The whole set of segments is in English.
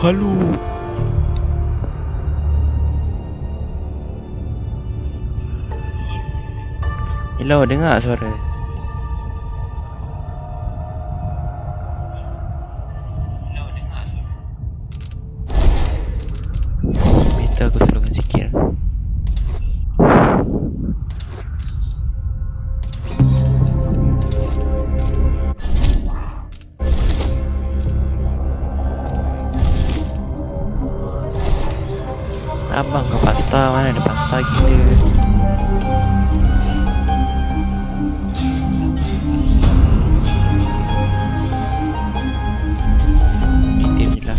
Halo. Hello, dengar suara? Minta aku tolongkan sikit. Abang ke pasta, mana ada pasta kita? Ini je lah.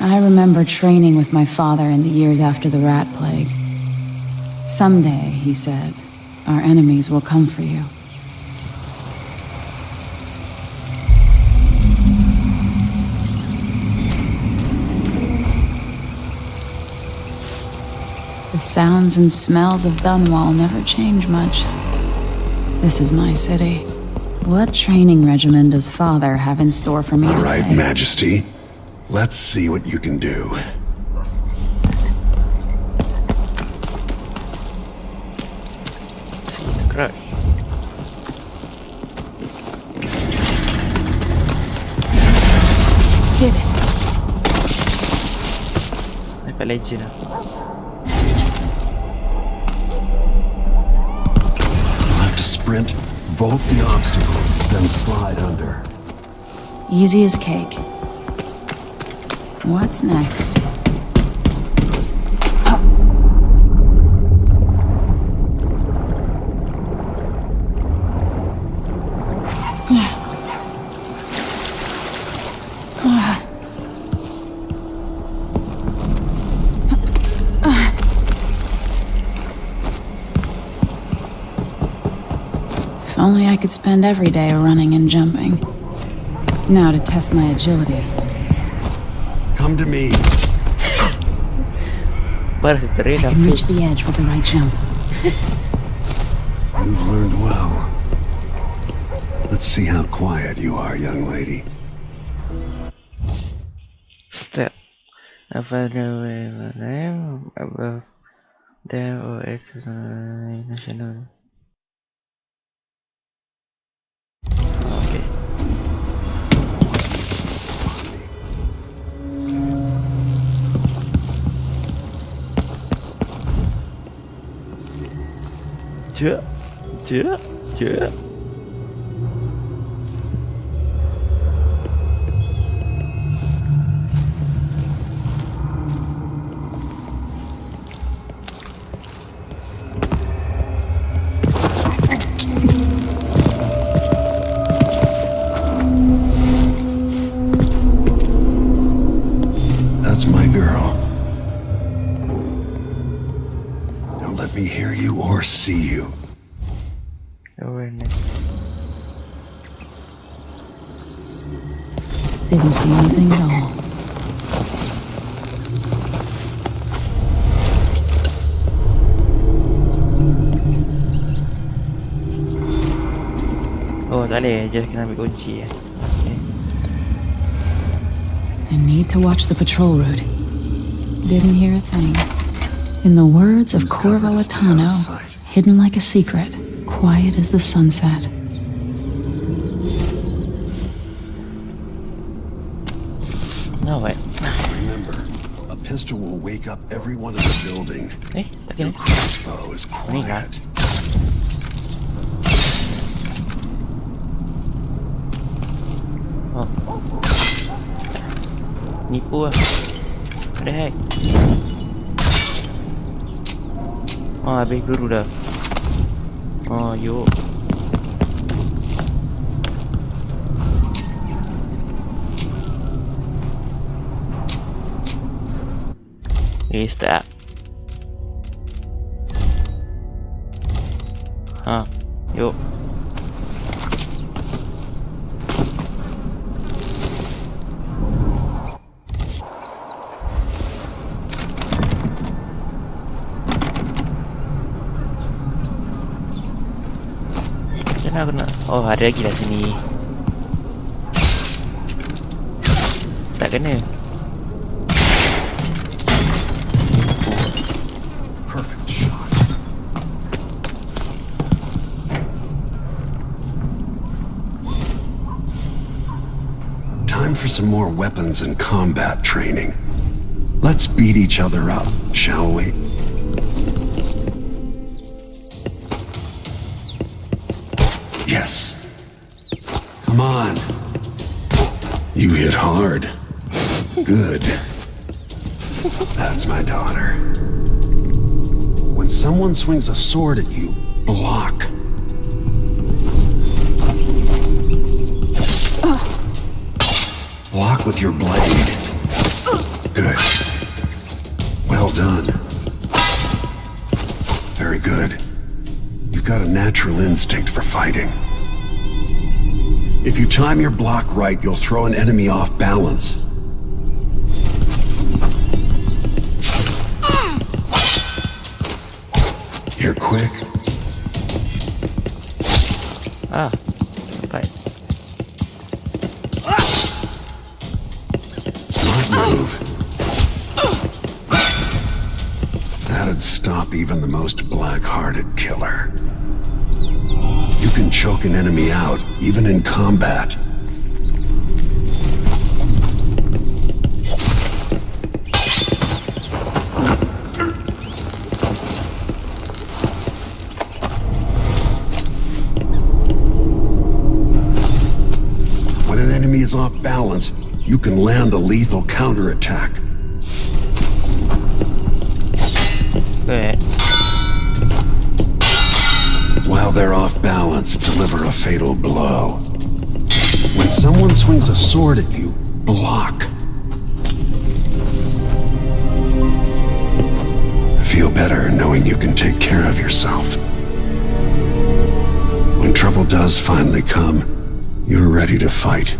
I remember training with my father in the years after the rat plague. Someday, he said, our enemies will come for you. The sounds and smells of Dunwall never change much. This is my city. What training regimen does father have in store for me today? All right, Majesty. Let's see what you can do. Right. Did it. Dapat legend lah. You'll have to sprint, vault the obstacle, then slide under. Easy as cake. What's next? If only I could spend every day running and jumping. Now to test my agility. Come to me. I can reach the edge with the right jump. You've learned well. Let's see how quiet you are, young lady. Step. Above there or exercise national. Okay. Yeah. That's my girl. Don't let me hear you or see you. Awareness. Didn't see anything at all. Oh, tak boleh. Just kena ambil kunci. Okay. I need to watch the patrol route. Didn't hear a thing. In the words of Corvo Atano, hidden like a secret, quiet as the sunset. No, wait. Remember, a pistol will wake up everyone in the building. Okay. Your crossbow is quiet. Oh. Nipu lah. What the heck? Oh, habis peluru dah. Oh, yuk. Start. Yuk. Sana kena. Oh, ada lagi lah sini. Tak kena. Perfect shot. Time for some more weapons and combat training. Let's beat each other up, shall we? Yes. Come on. You hit hard. Good. That's my daughter. When someone swings a sword at you, block. Block with your blade. Good. Well done. Very good. You've got a natural instinct for fighting. If you time your block right, you'll throw an enemy off balance. You're quick. Ah, right. Smart move. That'd stop even the most black-hearted killer. You can choke an enemy out, even in combat. When an enemy is off balance, you can land a lethal counterattack. Okay. While they're off balance, deliver a fatal blow. When someone swings a sword at you, block. Feel better knowing you can take care of yourself. When trouble does finally come, you're ready to fight.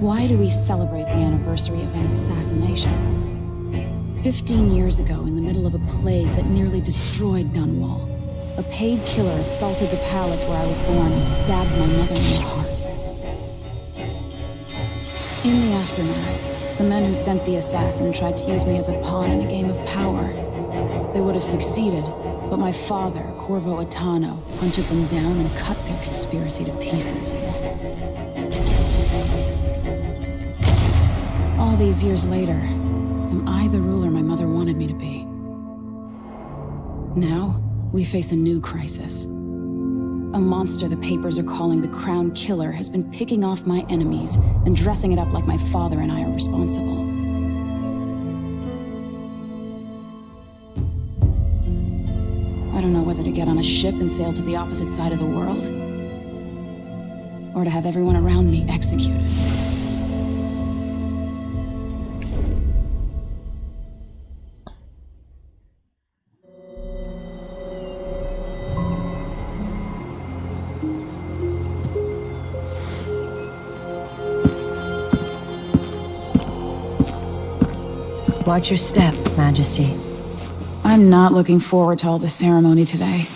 Why do we celebrate the anniversary of an assassination? 15 years ago, in the middle of a plague that nearly destroyed Dunwall, a paid killer assaulted the palace where I was born and stabbed my mother in the heart. In the aftermath, the men who sent the assassin tried to use me as a pawn in a game of power. They would have succeeded, but my father, Corvo Attano, hunted them down and cut their conspiracy to pieces. All these years later, am I the ruler my mother wanted me to be? Now, we face a new crisis. A monster the papers are calling the Crown Killer has been picking off my enemies and dressing it up like my father and I are responsible. I don't know whether to get on a ship and sail to the opposite side of the world, or to have everyone around me executed. Watch your step, Majesty. I'm not looking forward to all the ceremony today.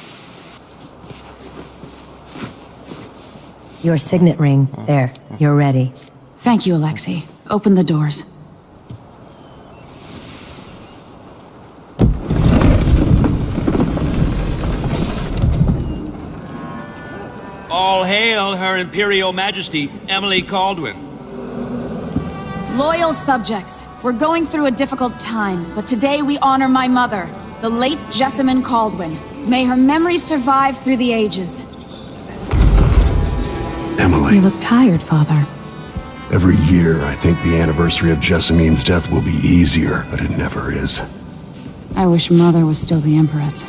Your signet ring. There, you're ready. Thank you, Alexei. Open the doors. All hail Her Imperial Majesty, Emily Caldwin. Loyal subjects, we're going through a difficult time, but today we honor my mother, the late Jessamine Caldwin. May her memory survive through the ages. Emily. You look tired, Father. Every year, I think the anniversary of Jessamine's death will be easier, but it never is. I wish Mother was still the Empress.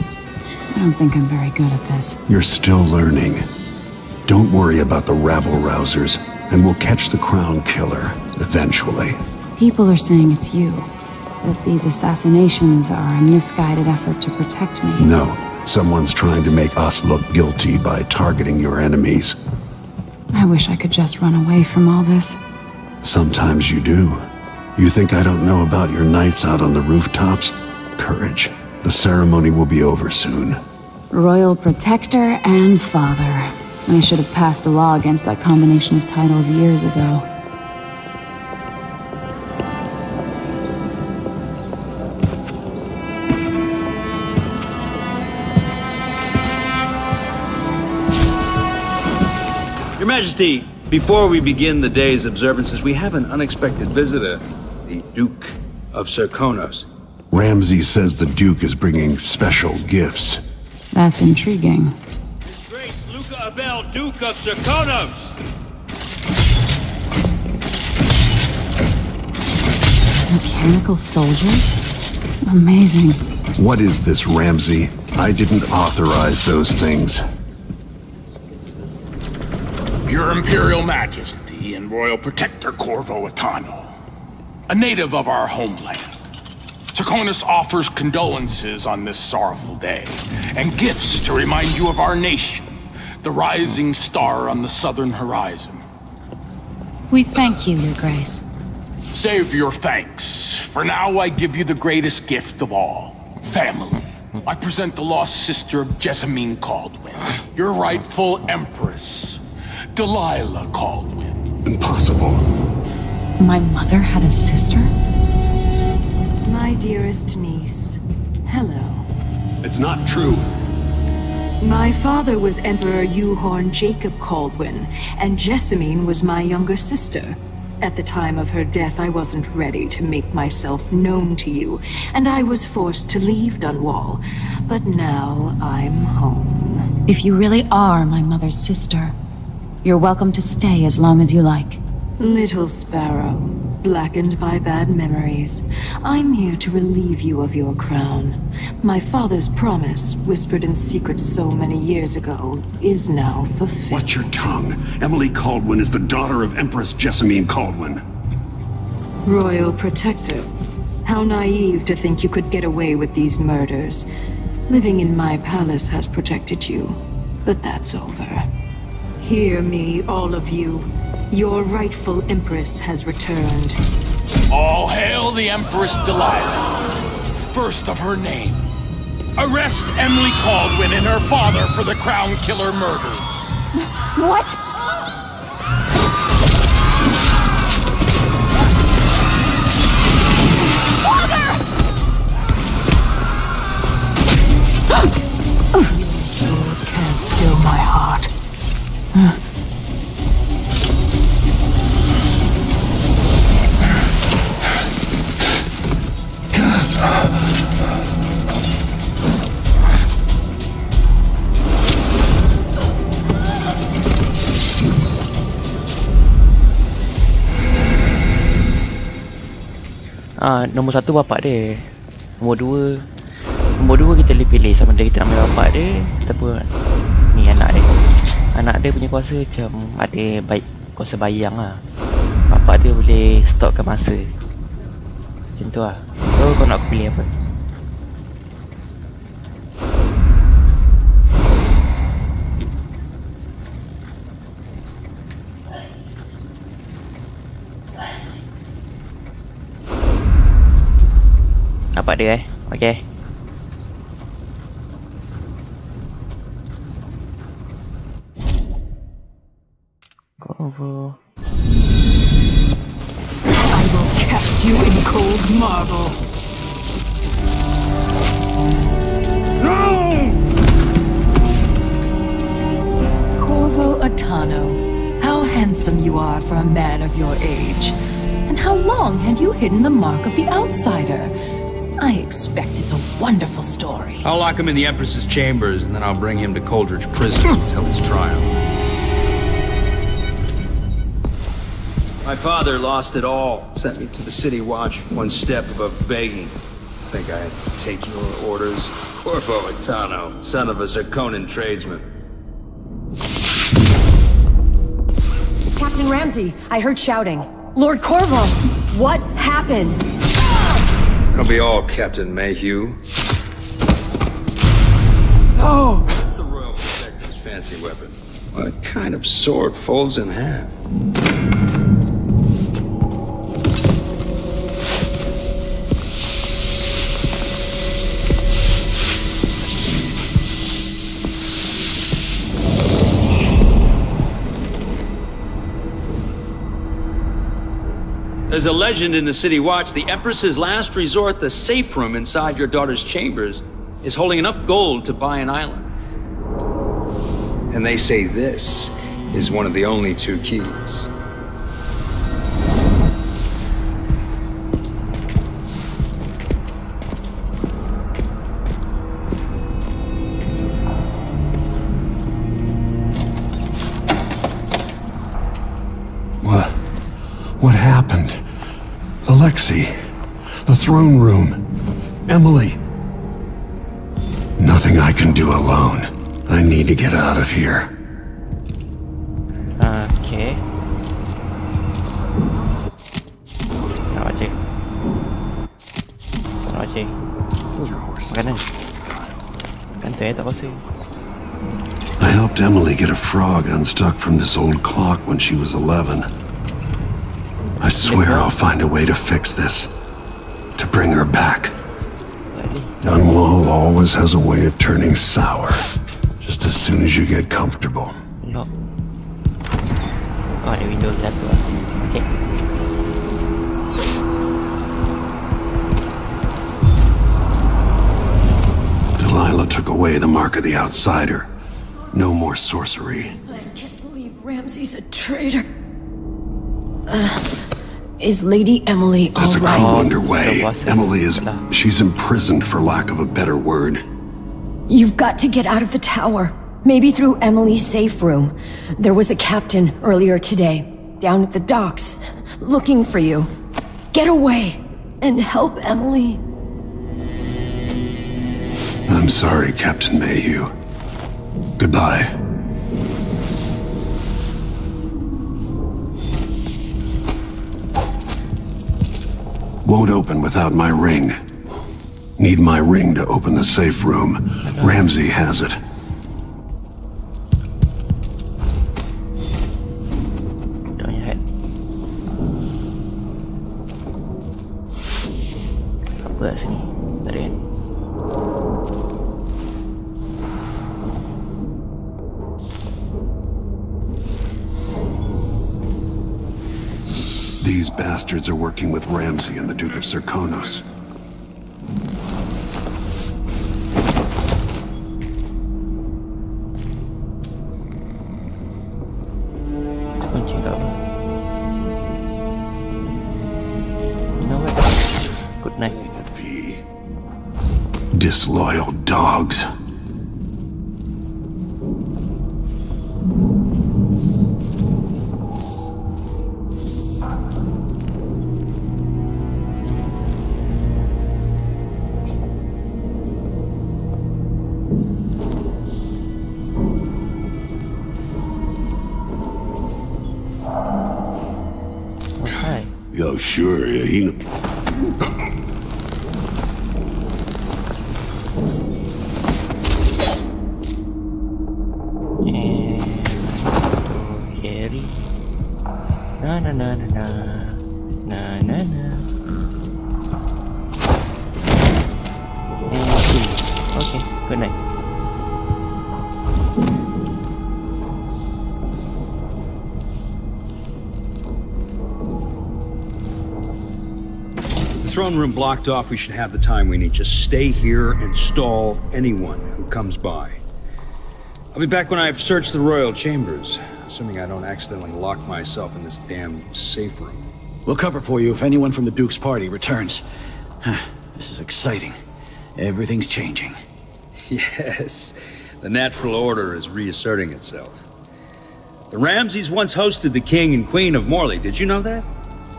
I don't think I'm very good at this. You're still learning. Don't worry about the rabble-rousers, and we'll catch the Crown Killer, eventually. People are saying it's you. That these assassinations are a misguided effort to protect me. No, Someone's trying to make us look guilty by targeting your enemies. I wish I could just run away from all this. Sometimes you do. You think I don't know about your nights out on the rooftops? Courage. The ceremony will be over soon. Royal Protector and Father. I should have passed a law against that combination of titles years ago. Your Majesty, before we begin the day's observances, we have an unexpected visitor, the Duke of Serkonos. Ramsey says the Duke is bringing special gifts. That's intriguing. His Grace Luca Abel, Duke of Serkonos! Mechanical soldiers? Amazing. What is this, Ramsey? I didn't authorize those things. Your Imperial Majesty and Royal Protector Corvo Attano, a native of our homeland. Serkonos offers condolences on this sorrowful day, and gifts to remind you of our nation, the rising star on the southern horizon. We thank you, Your Grace. Save your thanks. For now, I give you the greatest gift of all, family. I present the lost sister of Jessamine Caldwin, your rightful empress, Delilah Caldwin. Impossible. My mother had a sister? My dearest niece, hello. It's not true. My father was Emperor Euhorn Jacob Caldwin, and Jessamine was my younger sister. At the time of her death, I wasn't ready to make myself known to you, and I was forced to leave Dunwall. But now I'm home. If you really are my mother's sister, you're welcome to stay as long as you like. Little sparrow, blackened by bad memories, I'm here to relieve you of your crown. My father's promise, whispered in secret so many years ago, is now fulfilled. Watch your tongue. Emily Caldwin is the daughter of Empress Jessamine Caldwin. Royal Protector, how naive to think you could get away with these murders. Living in my palace has protected you, but that's over. Hear me, all of you. Your rightful Empress has returned. All hail the Empress Delilah, first of her name. Arrest Emily Caldwin and her father for the Crown Killer murder. What? Your sword can't still my heart. Nombor satu bapak dia. Nombor dua kita boleh pilih sama ada kita nak ambil bapak dia ataupun ni anak dia. Anak dia punya kuasa macam ada baik kuasa bayang lah. Bapak dia boleh stopkan masa. Macam tu lah. So kau nak aku pilih apa? Bapak dia okay. Corvo. I will cast you in cold marble. Corvo Attano, how handsome you are for a man of your age. And how long had you hidden the mark of the outsider? I expect it's a wonderful story. I'll lock him in the Empress's chambers, and then I'll bring him to Coldridge Prison to tell his trial. My father lost it all. Sent me to the City Watch, one step above begging. Think I had to take your orders? Corvo Attano, son of a Serkonan tradesman. Captain Ramsey, I heard shouting. Lord Corvo, what happened? It'll be all Captain Mayhew. That's the Royal Protector's fancy weapon. What kind of sword folds in half? There's a legend in the City Watch. The Empress's last resort, the safe room inside your daughter's chambers, is holding enough gold to buy an island. And they say this is one of the only 2 keys. What happened? Alexei, the throne room, Emily. Nothing I can do alone. I need to get out of here. Okay. Nào chị. Nào chị. Makanan. Makan tu tak pasti. I helped Emily get a frog unstuck from this old clock when she was 11. I swear I'll find a way to fix this. To bring her back. Dunwall always has a way of turning sour. Just as soon as you get comfortable. Lock. Oh, ada window satu. Okay. Delilah took away the mark of the outsider. No more sorcery. I can't believe Ramsey's a traitor. Is Lady Emily There's a all coup right? underway. Emily she's imprisoned for lack of a better word. You've got to get out of the tower. Maybe through Emily's safe room. There was a captain earlier today, down at the docks, looking for you. Get away and help Emily. I'm sorry, Captain Mayhew. Goodbye. Won't open without my ring. Need my ring to open the safe room. Ramsey has it. Go ahead. Apa kat sini? Tak ada kan? These bastards are working with Ramsey and the Duke of Serkonos. Kunci kau. You know what? Good night. Disloyal dogs. Okay. Yo, sure, yeah, he... Jerry. Na na na na na. Na na na. Okay, good night. The throne room blocked off, we should have the time we need. Just stay here and stall anyone who comes by. I'll be back when I've searched the royal chambers, assuming I don't accidentally lock myself in this damn safe room. We'll cover for you if anyone from the Duke's party returns. This is exciting. Everything's changing. Yes, the natural order is reasserting itself. The Ramseys once hosted the King and Queen of Morley, did you know that?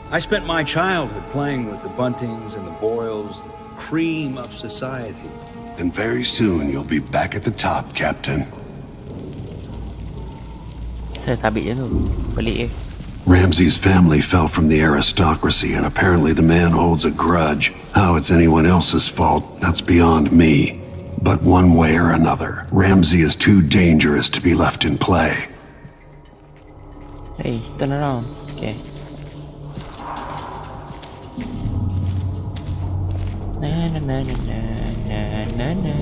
I spent my childhood playing with the Buntings and the Boyles, the cream of society. And very soon you'll be back at the top, Captain. Saya tabik je tu. Balik Ramsey's family fell from the aristocracy, and apparently the man holds a grudge. How it's anyone else's fault, that's beyond me. But one way or another, Ramsey is too dangerous to be left in play. Hey, turn around. Okay. Na na na na na na na.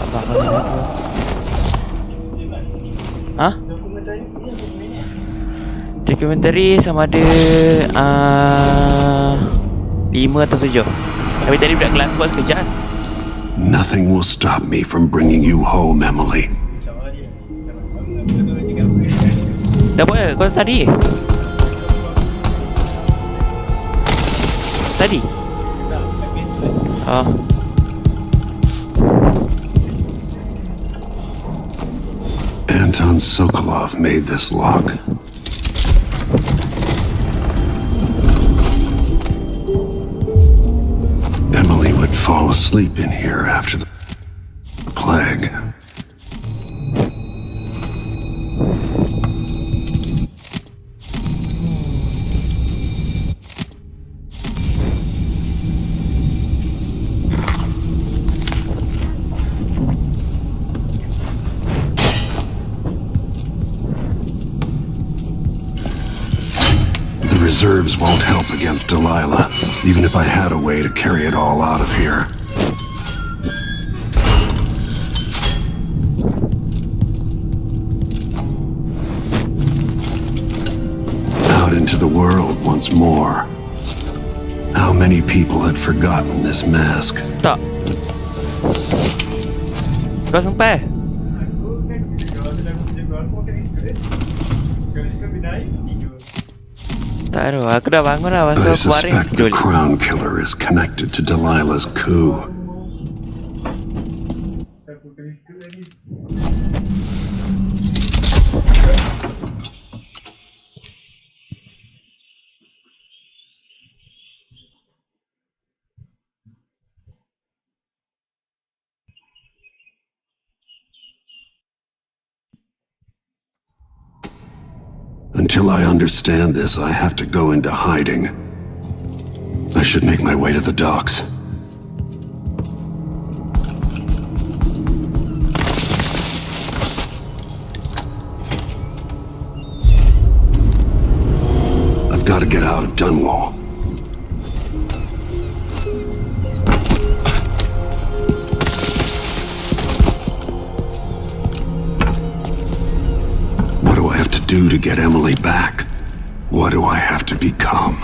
Apa kau nak tu? Hah? Dokumentari sama ada 5 atau 7. Tapi tadi budak kelas buat sekejap. Nothing will stop me from bringing you home, Emily. Dah buat ke? Kau tadi? Tadi? Oh. Anton Sokolov made this lock. Emily would fall asleep in here after the plague. The reserves won't help against Delilah, even if I had a way to carry it all out of here. Out into the world once more. How many people had forgotten this mask? Tak. Kau sampai? Tak ada. Aku dah bangun dah. I Masa kemarin suspect the tidur. crown killer is connected to Delilah's coup. Until I understand this, I have to go into hiding. I should make my way to the docks. I've got to get out of Dunwall. What do I have to do to get Emily back? What do I have to become?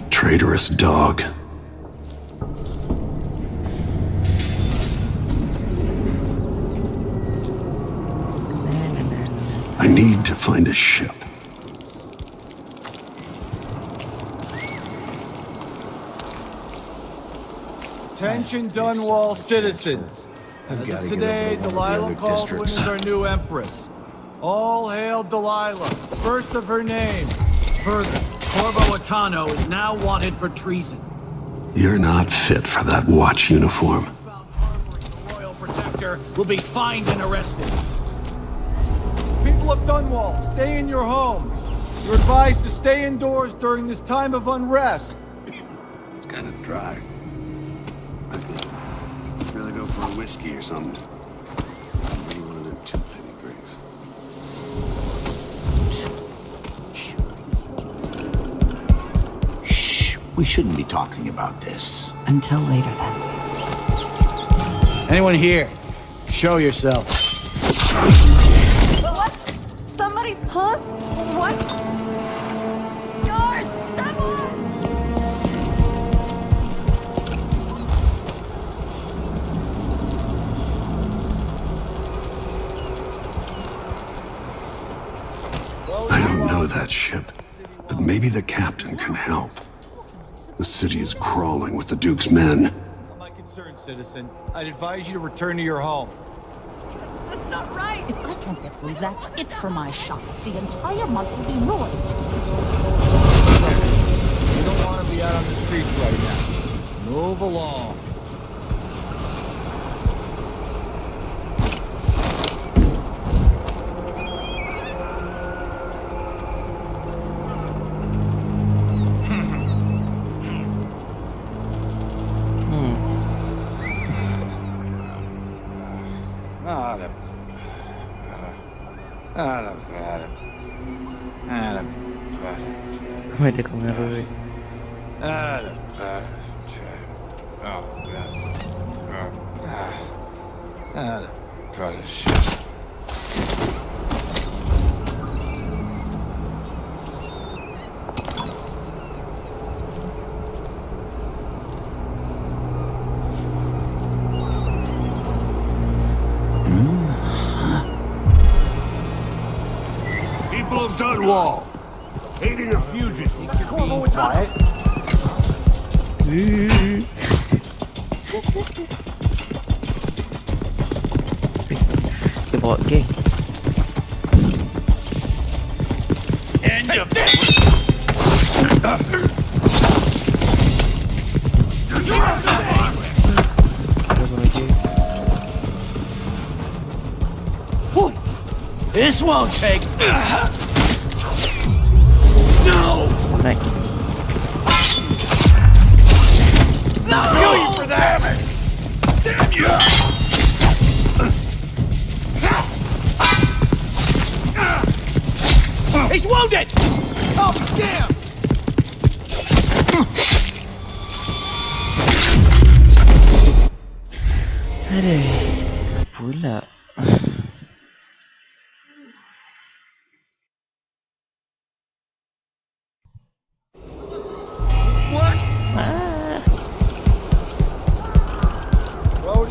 Traitorous dog. I need to find a ship. Attention Dunwall citizens. As of today, Delilah Caldwin is our new empress. All hail Delilah, first of her name. Further, Corvo Atano is now wanted for treason. You're not fit for that watch uniform. Found harboring the royal protector will be fined and arrested. People of Dunwall, stay in your homes. You're advised to stay indoors during this time of unrest. It's kind of dry. I could really go for a whiskey or something. Maybe one of them two-penny drinks. Shh, we shouldn't be talking about this. Until later, then. Anyone here? Show yourself. What? Somebody? Huh? What? Yours! Someone! I don't know that ship, but maybe the captain can help. The city is crawling with the Duke's men. Not my concern, citizen. I'd advise you to return to your home. That's not right! If I can't get through, that's it for my shop. The entire month will be ruined. You don't want to be out on the streets right now. Move along. Không thể không nghe rồi. People of Dunwall, aiding a fugitive. Quiet. Dia bawa geng. End of this! This won't take. No! Naik. No! Kill you for that! Damn you! He's wounded! Oh, damn! Aduh. Pula.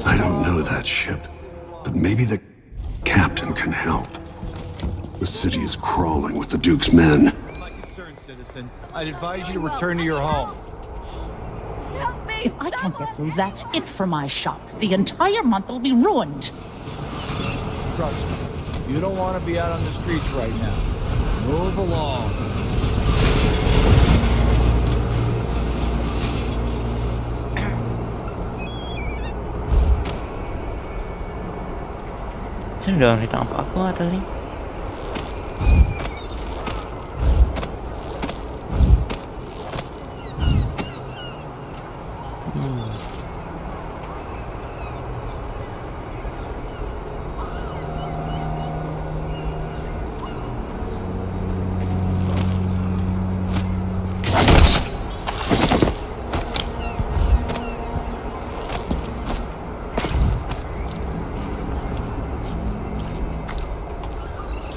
I don't know that ship, but maybe the captain can help. The city is crawling with the Duke's men. Not my concern, citizen. I'd advise you to return to your home. Help me! If I can't get through, that's it for my shop. The entire month will be ruined. Trust me. You don't want to be out on the streets right now. Move along. Macam mana dia tak nampak aku atas ni?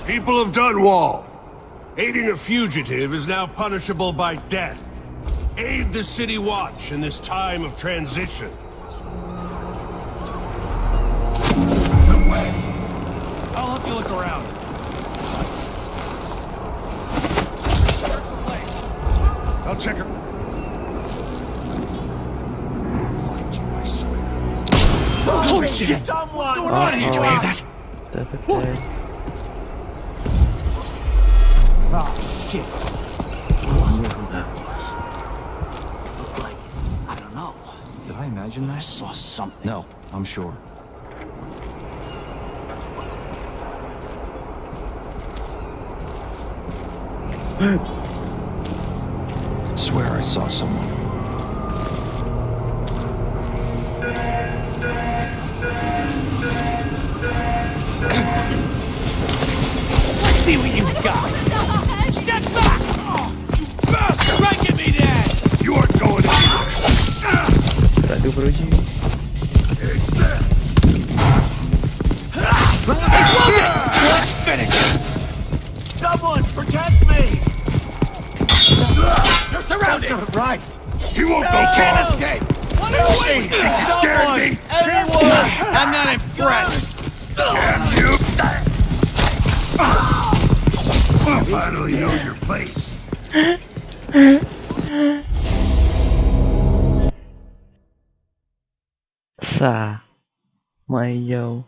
People of Dunwall, aiding a fugitive is now punishable by death. Aid the City Watch in this time of transition. I'll help you look around. I'll check her. Find you, I swear. Holy shit! Someone! What's going on? Did you hear that? Terpekan. Oh, shit. I wonder who that was. Looked like, I don't know. Did I imagine that? I saw something. No, I'm sure. I swear I saw someone. Let's see what you got! Step back! Oh, you bastard! Try and get me that! You aren't going anywhere. Tak ada peruji. He's wounded! Let's finish him! Someone, protect me! You're surrounded! That's not right! You won't go You can't far. escape! What are you waiting for? You scared me. Anyone! I'm not impressed! Damn you! I finally know your face. Sa Mayo.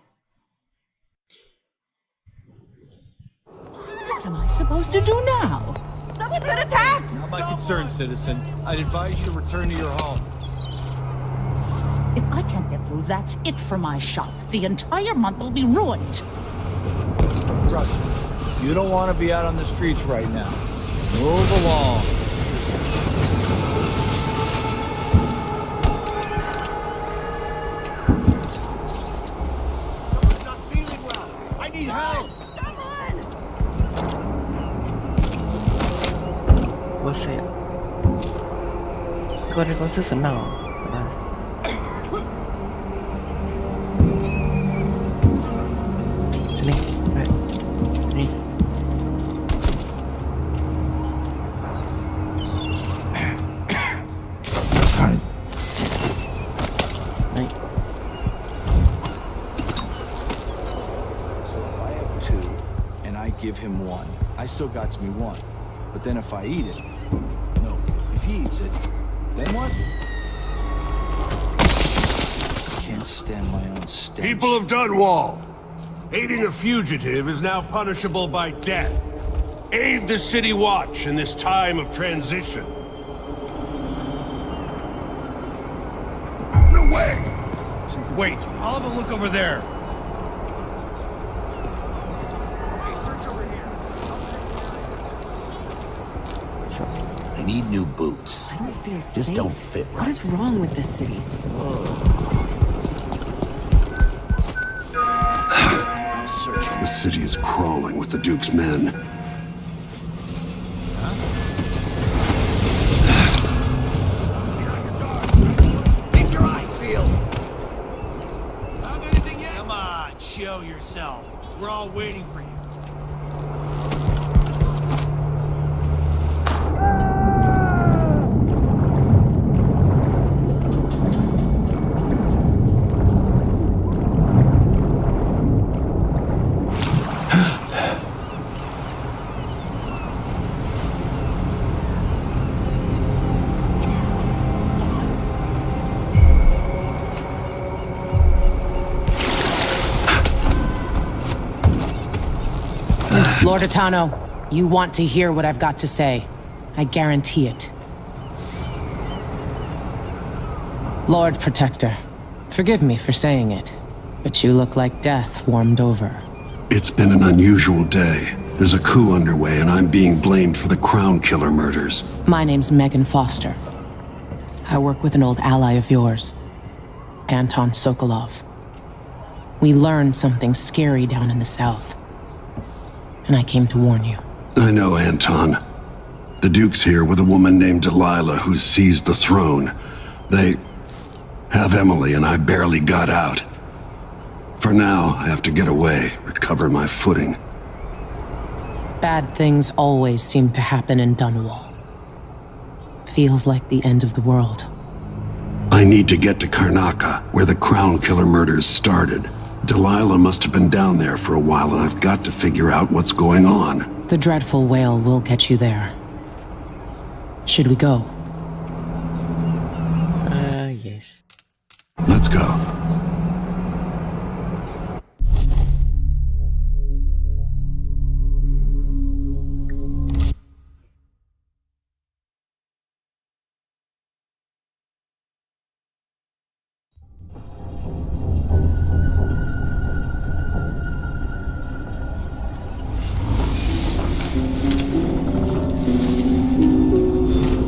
What am I supposed to do now? Someone's been attacked! Not my concern, citizen. I'd advise you to return to your home. If I can't get through, that's it for my shop. The entire month will be ruined. Trust me. You don't want to be out on the streets right now. Move along. Someone's not feeling well. I need help. Someone! Bos saya. Kau ada rasa senang. Sini, sini. Naik. So if I have 2, and I give him 1, I still got me 1. But then if I eat it... No, if he eats it, then what? I can't stand my own stench. People of Dunwall, aiding a fugitive is now punishable by death. Aid the City Watch in this time of transition. No way! Wait, I'll have a look over there. Hey, search over here. I need new boots. I don't feel safe. Just don't fit right. What is wrong with this city? The city is crawling with the Duke's men. Keep your eyes peeled. Found anything yet? Come on, show yourself. We're all waiting for you. Lord Atano, you want to hear what I've got to say. I guarantee it. Lord Protector, forgive me for saying it, but you look like death warmed over. It's been an unusual day. There's a coup underway and I'm being blamed for the Crown Killer murders. My name's Megan Foster. I work with an old ally of yours, Anton Sokolov. We learned something scary down in the south, and I came to warn you. I know, Anton. The Duke's here with a woman named Delilah who's seized the throne. They have Emily and I barely got out. For now, I have to get away, recover my footing. Bad things always seem to happen in Dunwall. Feels like the end of the world. I need to get to Karnaca, where the Crown Killer murders started. Delilah must have been down there for a while, and I've got to figure out what's going on. The dreadful whale will get you there. Should we go? Yes. Let's go.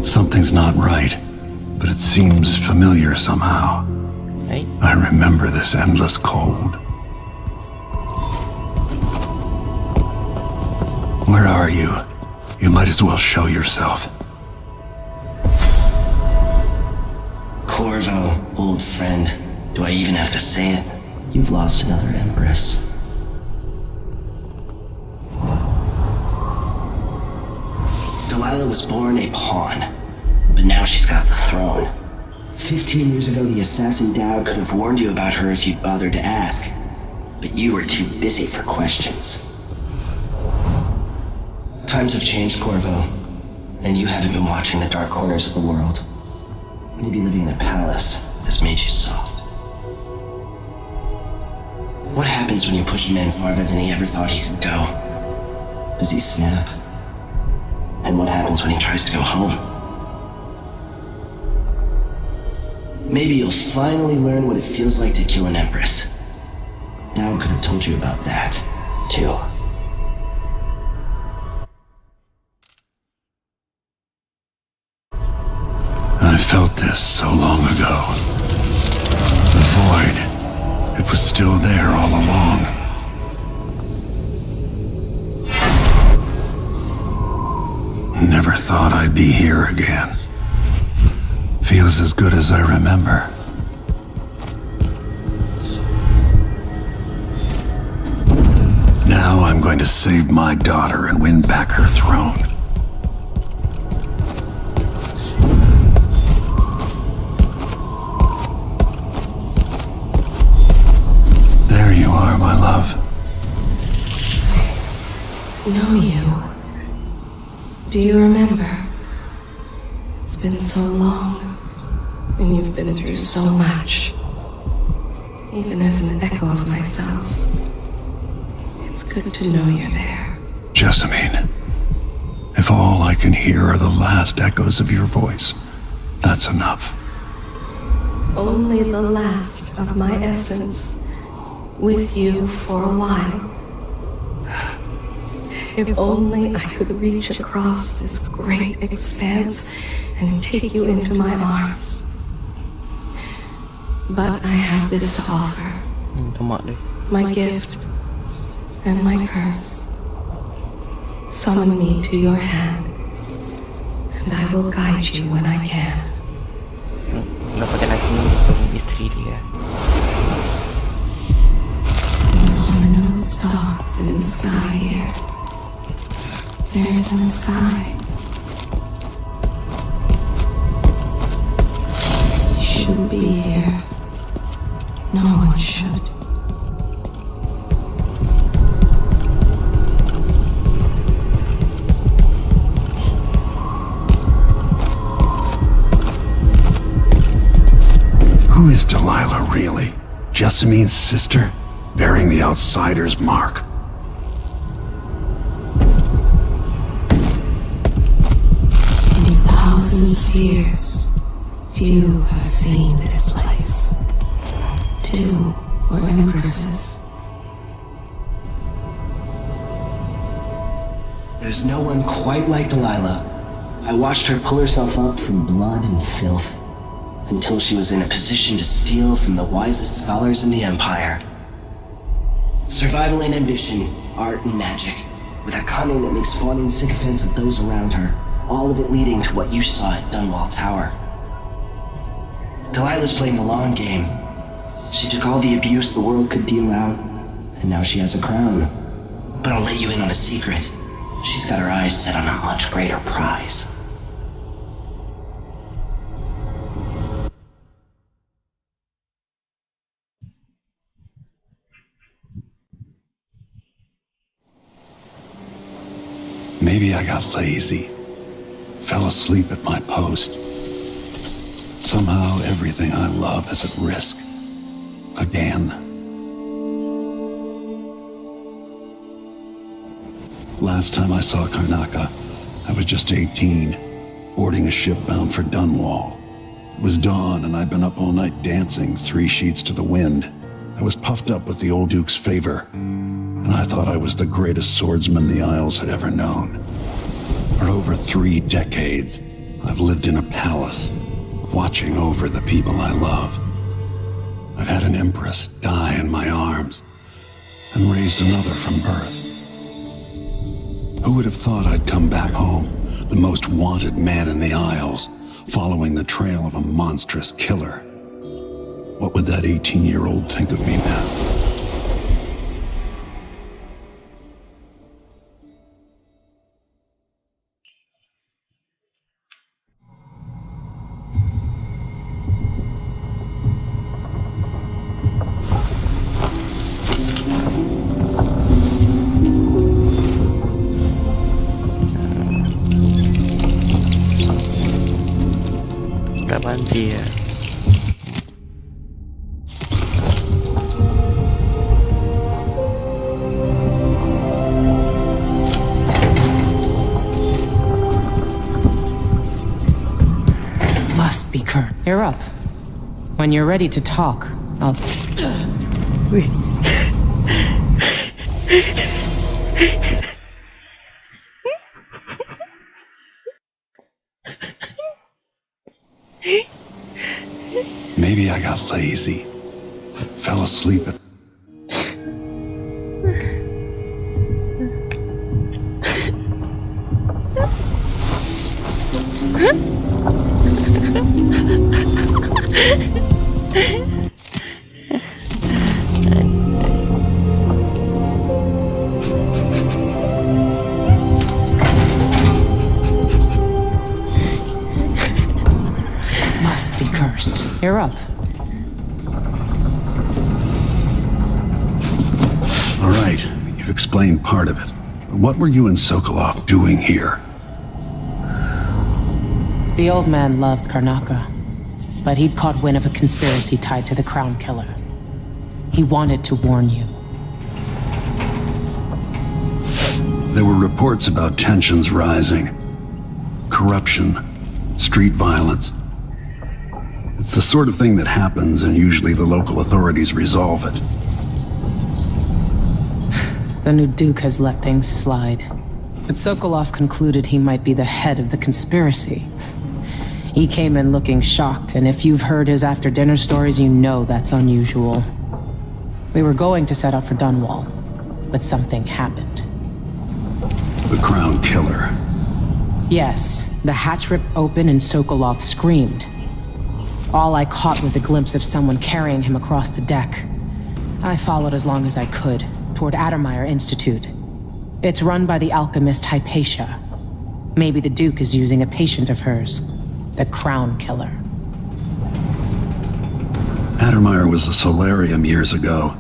Something's not right, but it seems familiar somehow. Hey. I remember this endless cold. Where are you? You might as well show yourself. Corvo, old friend. Do I even have to say it? You've lost another Empress. Delilah was born a pawn, but now she's got the throne. 15 years ago, the assassin Dowd could have warned you about her if you'd bothered to ask, but you were too busy for questions. Times have changed, Corvo, And you haven't been watching the dark corners of the world. Maybe living in a palace has made you soft. What happens when you push a man farther than he ever thought he could go? Does he snap? And what happens when he tries to go home? Maybe you'll finally learn what it feels like to kill an empress. Now I could have told you about that, too. I felt this so long ago. The void, it was still there all along. Never thought I'd be here again. Feels as good as I remember. Now I'm going to save my daughter and win back her throne. There you are, my love. Know you. Do you remember? It's been so long, and you've been through so much. Even as an echo of myself, it's good to know you're there. Jessamine, if all I can hear are the last echoes of your voice, that's enough. Only the last of my essence, with you for a while. If only I could reach across this great expanse and take you into my arms. But I have this to offer. My gift and my curse. Summon me to your hand, and I will guide you when I can. Nak pakai lagi untuk isteri dia. There are no stars in the sky here. There is no sky. You shouldn't be here. No one should. Who is Delilah really? Jessamine's sister? Bearing the outsider's mark. In thousands of years, few have seen this place. 2 were empresses. There's no one quite like Delilah. I watched her pull herself up from blood and filth, until she was in a position to steal from the wisest scholars in the Empire. Survival and ambition, art and magic, with a cunning that makes fawning sycophants of those around her, all of it leading to what you saw at Dunwall Tower. Delilah's playing the long game. She took all the abuse the world could deal out, and now she has a crown. But I'll let you in on a secret. She's got her eyes set on a much greater prize. Maybe I got lazy. Fell asleep at my post. Somehow everything I love is at risk. Again. Last time I saw Karnaca, I was just 18, boarding a ship bound for Dunwall. It was dawn and I'd been up all night dancing 3 sheets to the wind. I was puffed up with the old Duke's favor, and I thought I was the greatest swordsman the Isles had ever known. For over 3 decades, I've lived in a palace, watching over the people I love. I've had an empress die in my arms, and raised another from birth. Who would have thought I'd come back home, the most wanted man in the Isles, following the trail of a monstrous killer? What would that 18-year-old think of me now? banjir. Must be Kurt. You're up. When you're ready to talk, I'll... Wih. Maybe I got lazy. Fell asleep at... Must be cursed. You're up. All right, you've explained part of it. But what were you and Sokolov doing here? The old man loved Karnaka, but he'd caught wind of a conspiracy tied to the Crown Killer. He wanted to warn you. There were reports about tensions rising. Corruption, street violence. It's the sort of thing that happens, and usually the local authorities resolve it. The new Duke has let things slide. But Sokolov concluded he might be the head of the conspiracy. He came in looking shocked, and if you've heard his after-dinner stories, you know that's unusual. We were going to set out for Dunwall, but something happened. The Crown Killer. Yes, the hatch ripped open and Sokolov screamed. All I caught was a glimpse of someone carrying him across the deck. I followed as long as I could, toward Addermeyer Institute. It's run by the alchemist Hypatia. Maybe the Duke is using a patient of hers, the Crown Killer. Addermeyer was a solarium years ago.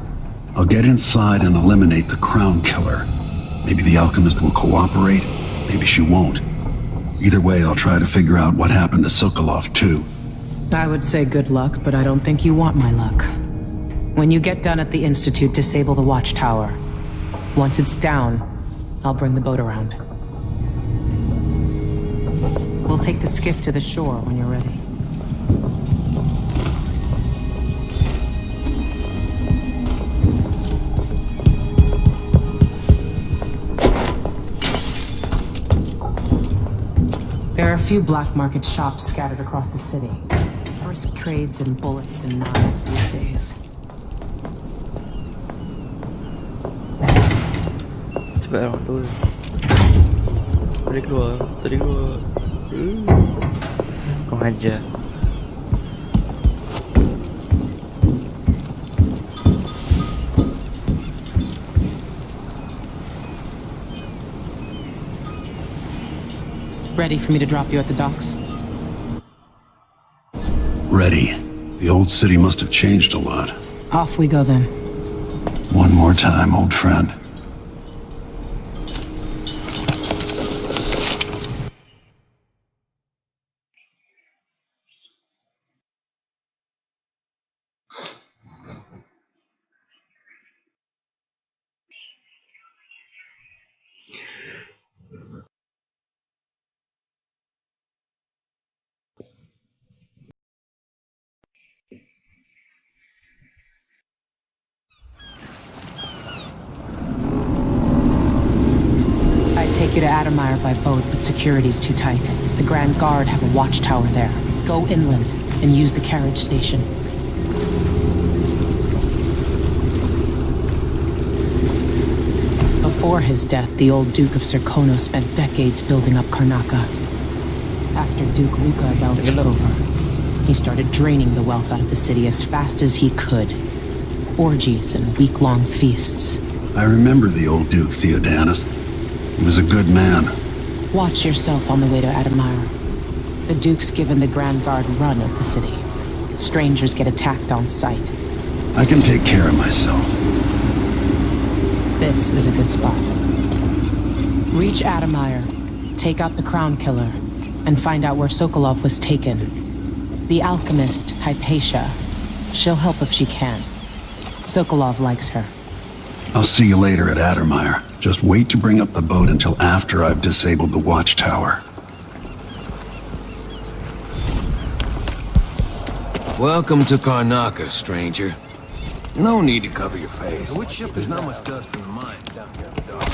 I'll get inside and eliminate the Crown Killer. Maybe the alchemist will cooperate, maybe she won't. Either way, I'll try to figure out what happened to Sokolov, too. I would say good luck, but I don't think you want my luck. When you get done at the Institute, disable the watchtower. Once it's down, I'll bring the boat around. We'll take the skiff to the shore when you're ready. There are a few black market shops scattered across the city. Brisk trades in bullets and knives these days. Cepat orang tu. Tadi keluar. Kau hajar. Ready for me to drop you at the docks? Ready. The old city must have changed a lot. Off we go then. One more time, old friend. Take you to Addermeyer by boat, but security's too tight. The Grand Guard have a watchtower there. Go inland and use the carriage station. Before his death, the old Duke of Serkonos spent decades building up Karnaka. After Duke Luca took over, he started draining the wealth out of the city as fast as he could. Orgies and week-long feasts. I remember the old Duke, Theodanis. He was a good man. Watch yourself on the way to Addermeyer. The Duke's given the Grand Guard run of the city. Strangers get attacked on sight. I can take care of myself. This is a good spot. Reach Addermeyer, take out the Crown Killer, and find out where Sokolov was taken. The alchemist, Hypatia. She'll help if she can. Sokolov likes her. I'll see you later at Addermeyer. Just wait to bring up the boat until after I've disabled the watchtower. Welcome to Karnaca, stranger. No need to cover your face. Which ship There's is not that? much dust from the mine down here in the dark.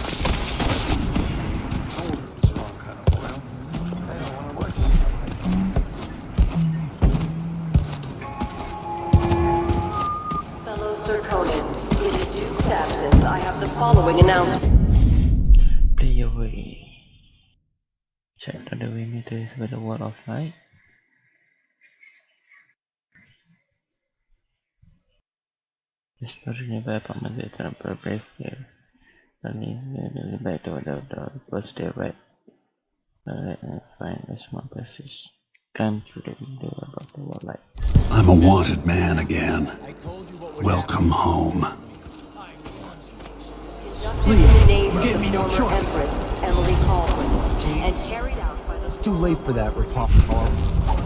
Told her it was the wrong kind of oil. I don't want to listen. Fellow Sir Conan, in the Duke's absence, I have the following announcement. Play away. Check the meters with the wall of light. Exploring nearby apartment that temporary brave here. Running back to the first day right. And find a small passage. Climb through the window above the wall light. I'm a wanted man again. Welcome home. Please, Name you of gave the me no former choice. Empress, Emily Caldwin, and carried out by the It's too late for that, Repop.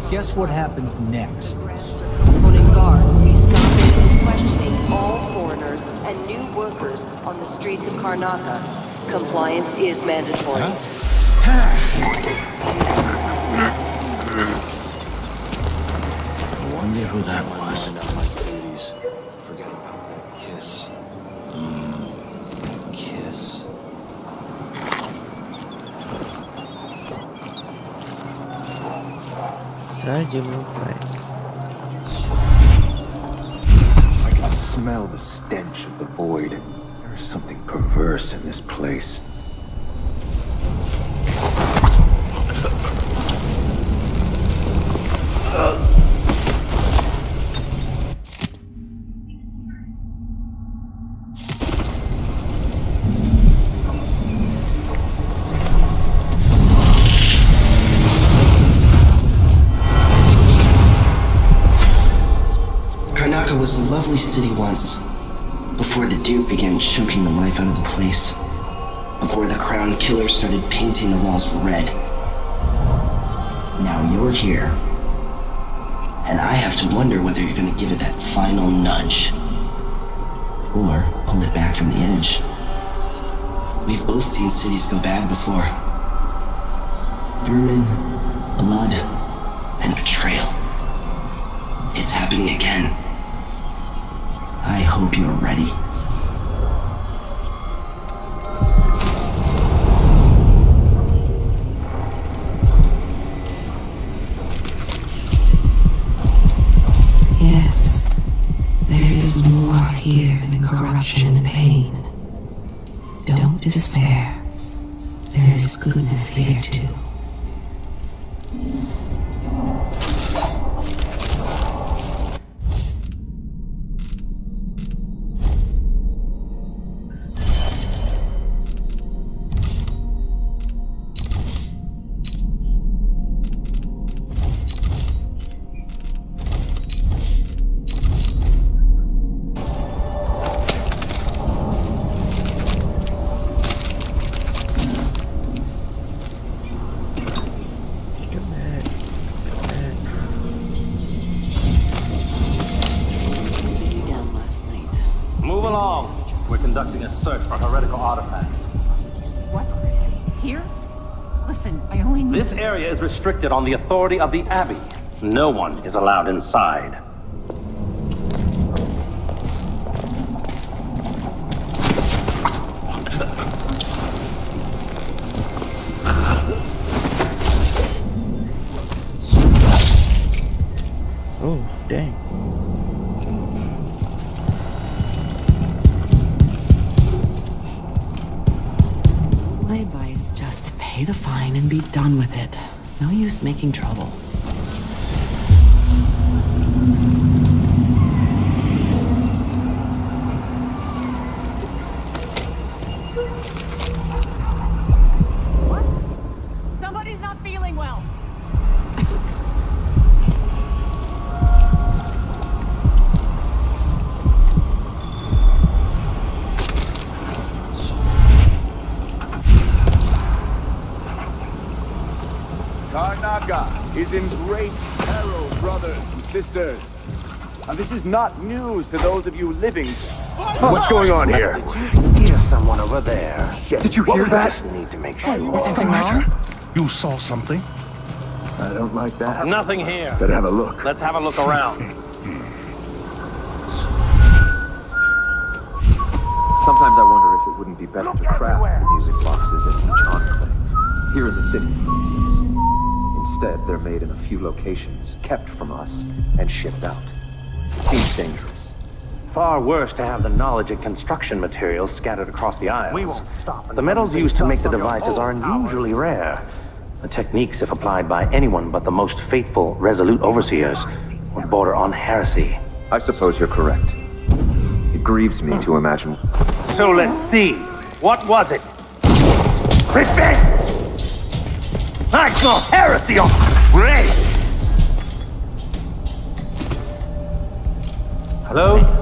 Guess what happens next? Conan Guard will be stopping and questioning all foreigners and new workers on the streets of Karnaca. Compliance is mandatory. I wonder who that was. Please, forget about that kiss. That kiss. I can smell the stench of the void. There is something perverse in this place. Karnaca was a lovely city once, before the Duke began choking the life out of the place, before the Crown Killer started painting the walls red. Now you're here, and I have to wonder whether you're gonna give it that final nudge, or pull it back from the edge. We've both seen cities go bad before. Vermin, blood, and betrayal. It's happening again. I hope you're ready. Yes, there is more here than corruption and pain. Don't despair. There is goodness here too. Move along. We're conducting a search for heretical artifacts. What's crazy? Here? Listen, I only need This to... area is restricted on the authority of the Abbey. No one is allowed inside. Oh, dang. My advice, just pay the fine and be done with it. No use making trouble. Somebody's not feeling well. Karnaca is in great peril, brother. brothers and sisters. And this is not news to those of you living. What's going on here? Did you hear someone over there? Did you hear that? Just need to make sure. What's the matter? You saw something? I don't like that. Nothing here. Better have a look. Let's have a look around. Sometimes I wonder if it wouldn't be better to craft the music boxes at each enclave. Here in the city, for instance. Instead, they're made in a few locations, kept from us, and shipped out. Seems dangerous. Far worse to have the knowledge and construction materials scattered across the aisles. We won't stop. The metals used to make the devices are unusually rare. The techniques, if applied by anyone but the most faithful, resolute overseers, would border on heresy. I suppose you're correct. It grieves me to imagine. So let's see. What was it? Respect! I saw heresy on Ray! Hello?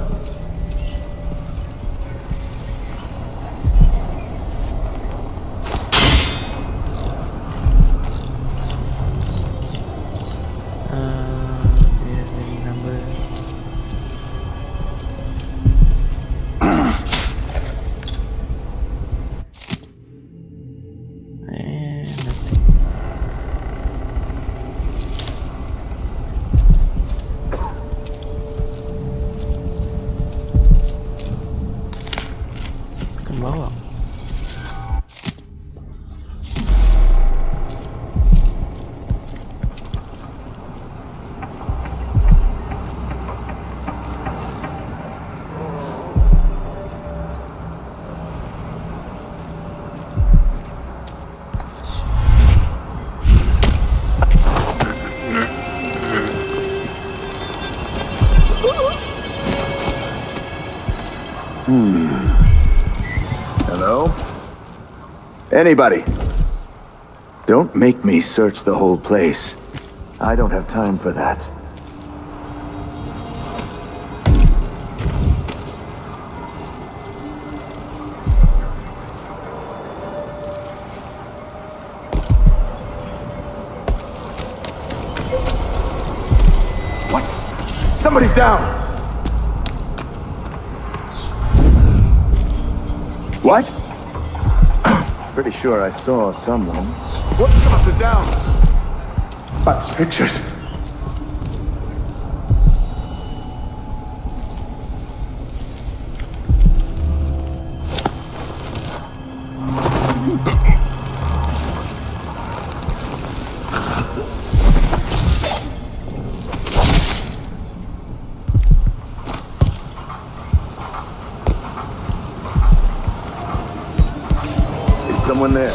Hello? Anybody? Don't make me search the whole place. I don't have time for that. What? Somebody's down! What? Pretty sure I saw someone. What stuff is down? But pictures. Someone there.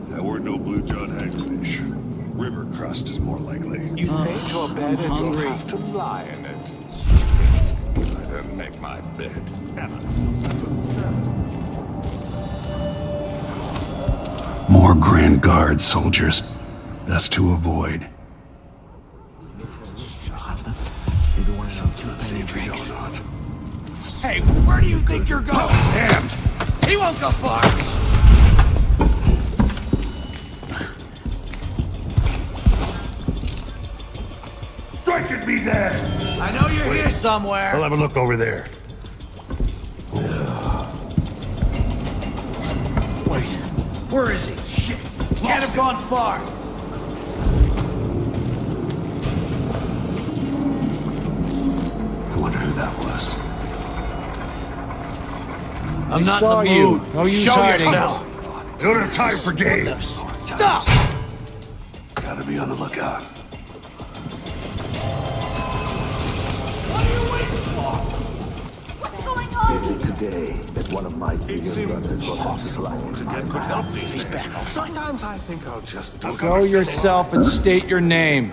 That weren't no blue John hagfish. River crust is more likely. You made your bed and you'll have to lie in it. I don't make my bed. Ever. More Grand Guard soldiers. Best to avoid. Maybe one of them too many drinks. Hey, where do you think you're going? Damn! He won't go far. Strike at me then! I know you're here somewhere. I'll have a look over there. Wait, where is he? Shit! Can't have gone far. I wonder who that was. I'm not in the mood. No use Show hiding. yourself. Don't have time for games. Stop! Gotta be on the lookout. Is it today that one of my bigger brothers will have to fly? Sometimes I think I'll just duck Go yourself and state your name.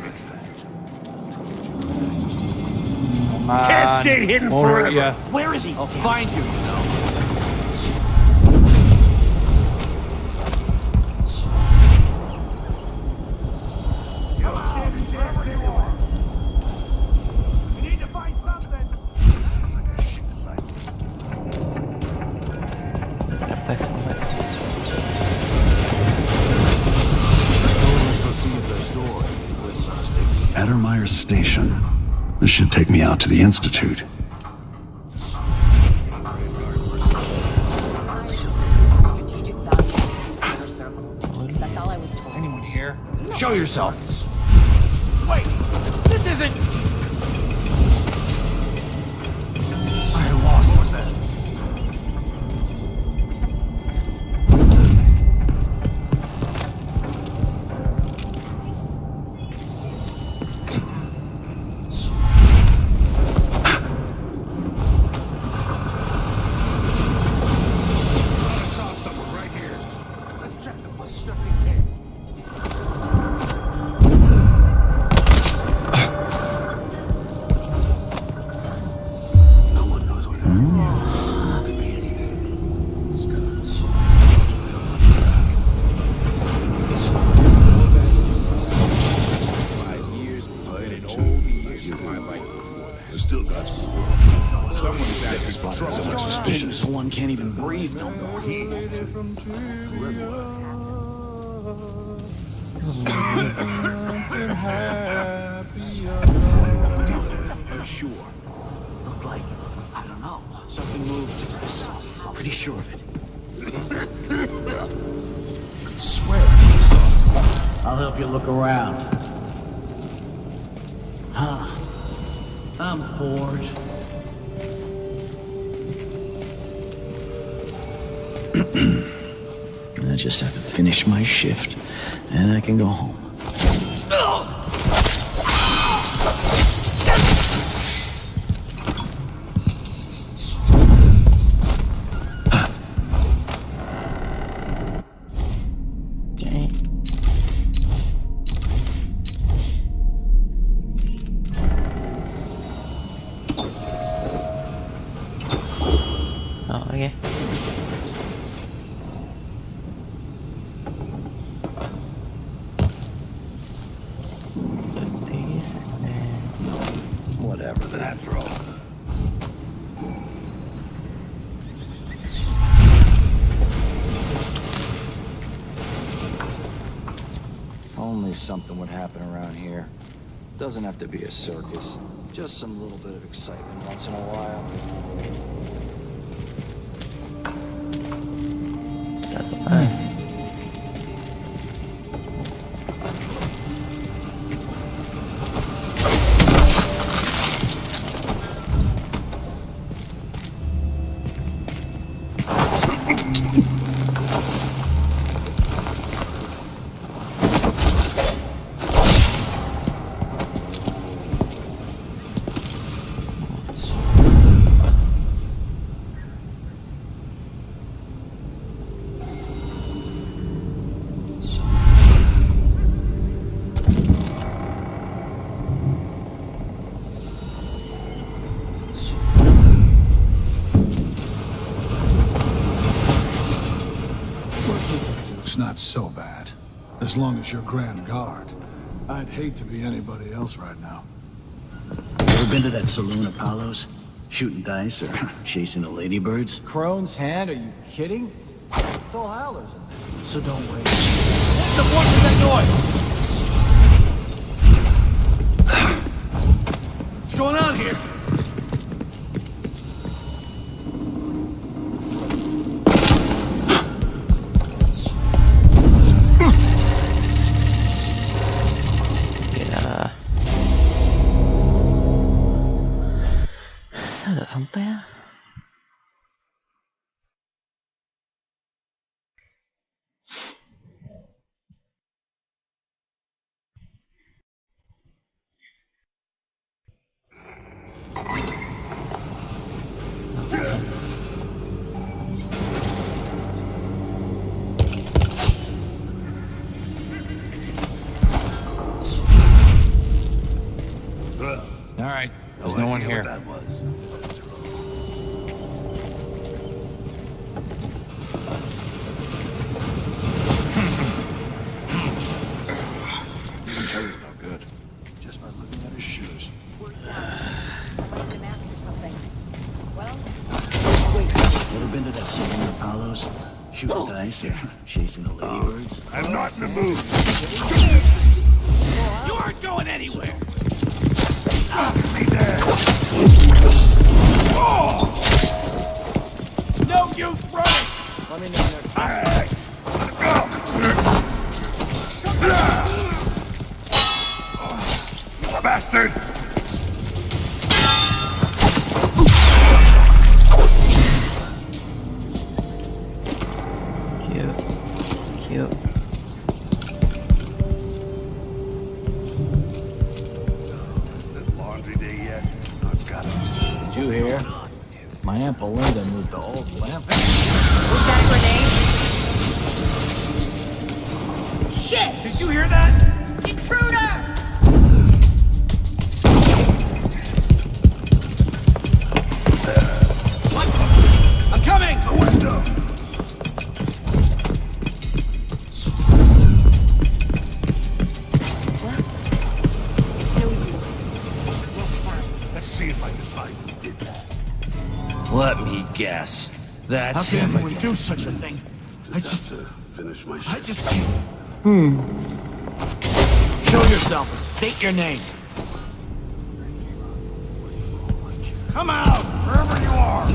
Come on. Can't stay hidden Won't hurt forever. ya. Where is he? I'll find you, you know. We need to find station. This should take me out to the Institute. That's all I was told. Anyone here? Show yourself. Wait, this isn't... I lost. What's that? I saw someone right here. Let's check the place just in case. Someone can't even breathe no more. Sure. Looked like, I don't know, something moved. Pretty sure of it. I swear I saw something. I'll help you look around. Huh. I'm bored. I just have to finish my shift, and I can go home. Oh, okay. Whatever, then, after all. Only something would happen around here. Doesn't have to be a circus. Just some little bit of excitement once in a while. It's not so bad. As long as you're Grand Guard. I'd hate to be anybody else right now. Ever been to that saloon, Apollo's? Shooting dice or chasing the ladybirds? Crone's Hand? Are you kidding? It's all howlers in there. So don't wait. What the fuck is that noise? What's going on here? Dah sampai lah. All right, there's no one here. That was. Cherry's no good. Just by looking at his shoes. Well, Ever been to that saloon, Apollo's? Shooting dice or chasing the ladybirds? I'm not in the mood. You aren't going anywhere! No use running! Let me know there. Bastard! Cute. Laundry day yet? No, it's gotta be soon. Did you hear? My Aunt Belinda moved the old lamp. Was that a grenade? Shit! Did you hear that? Intruder! I'm coming! The window! It's no use. Next time. Let's see if I can find who did that. Let me guess. That's How can him anyone again. do such a thing? I just Finish my I shit. just can't. Show yourself and state your name. Come out, wherever you are.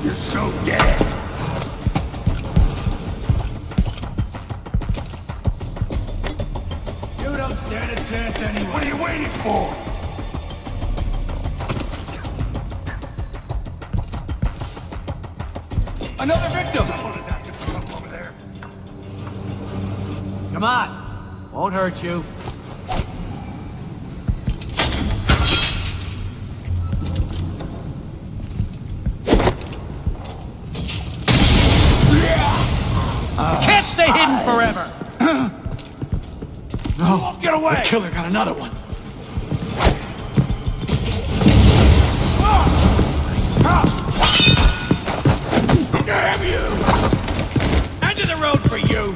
You're so dead. You don't stand a chance anyway. What are you waiting for? Another victim! Someone is asking for trouble over there. Come on. Won't hurt you. Can't stay hidden forever! No, get away! The killer got another one. Damn you! End of the road for you!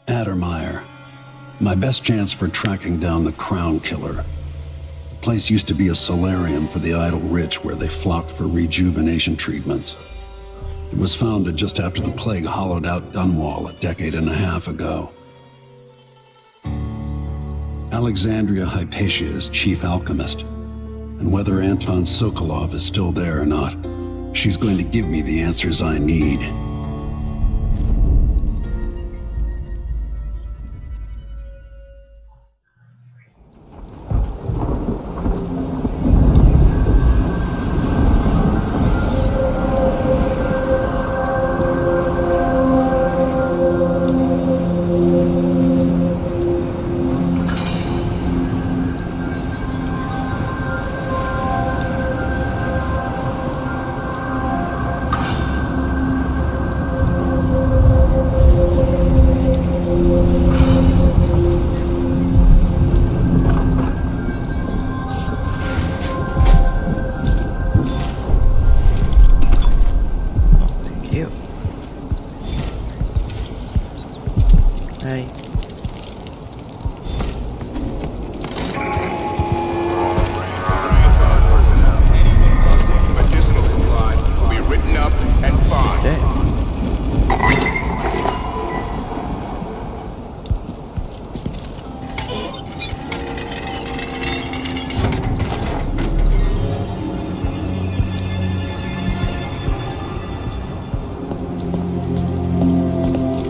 Addermeyer. My best chance for tracking down the Crown Killer. The place used to be a solarium for the idle rich where they flocked for rejuvenation treatments. It was founded just after the plague hollowed out Dunwall a decade and a half ago. Alexandria Hypatia is chief alchemist, and whether Anton Sokolov is still there or not, she's going to give me the answers I need. Hey. Additional supplies will be written up and fined.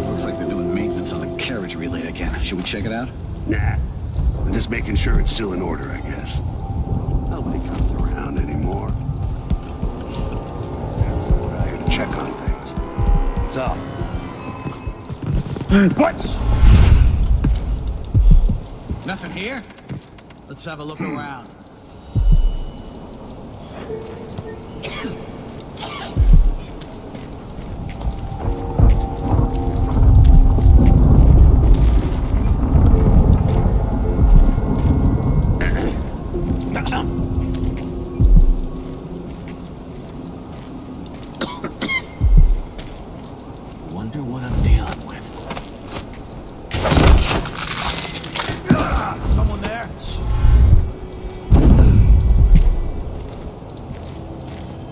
Looks like they're doing maintenance on the carriage relay again. Should we check it out? Nah. I'm just making sure it's still in order, I guess. Nobody comes around anymore. We're out here to check on things. What's up? What? Nothing here? Let's have a look around. Wonder what I'm dealing with. Someone there?